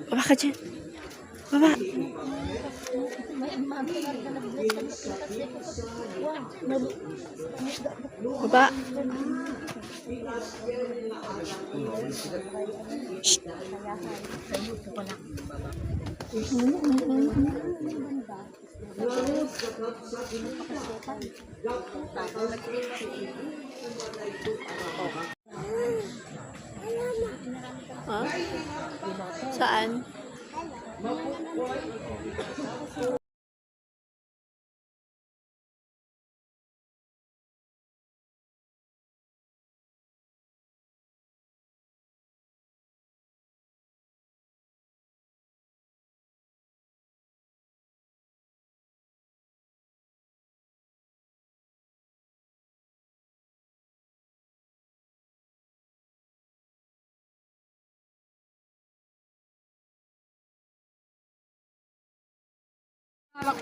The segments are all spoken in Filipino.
Baba ka dyan. Baba. Baba. Shh. Huh? Saan?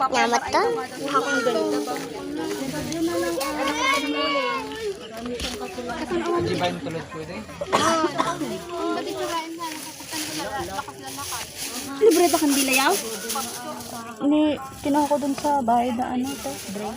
Yamat ka? Akong ganito ba? Di ba yung tulad pwede? Libre ba kang dilayaw? Kinuha ko dun sa bahay na ano to, bro.